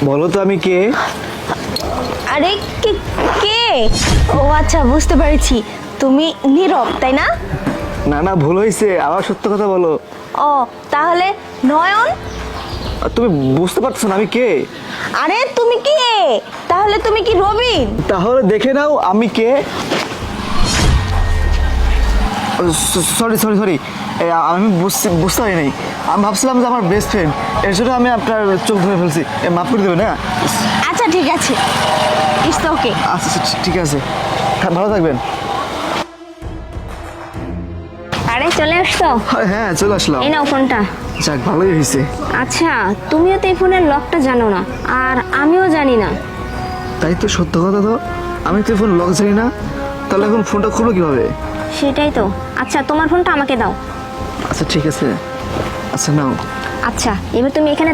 বলো তো আমি কে? আরে কে কে? ও আচ্ছা, বুঝতে পেরেছি, তুমি নীরব, তাই না? না না, ভুল হয়েছে, আবার সত্য কথা বলো। ও তাহলে নয়ন। আর তুমি বুঝতে পারছো না আমি কে? আরে তুমি কে? তাহলে তুমি কি রবিন? তাহলে দেখে নাও আমি কে। সরি সরি সরি, আমি বুঝতে পারি নাই। আমি ভাবছিলাম যে আমার বেস্ট ফ্রেন্ড, এর জন্য আমি আপনার চোখ ধরে ফেলছি। মাফ করে দেবেন। হ্যাঁ আচ্ছা ঠিক আছে, ইটস ওকে। আচ্ছা ঠিক আছে, ভালো থাকবেন। আরে চলে আসছো? হ্যাঁ চলে আসলাম। এই নাও ফোনটা। যাক, ভালোই হয়েছে। আচ্ছা, তুমিও তো এই ফোনের লকটা জানো না, আর আমিও জানি না। তাই তো, সত্য কথা তো, আমি তো ফোন লক জানি না, তাহলে এখন ফোনটা খুলবো কিভাবে? সেটাই তো। আচ্ছা, তোমার ফোনটা আমাকে দাও। আচ্ছা ঠিক আছে, আচ্ছা নাও। আচ্ছা, এবার তুমি এখানে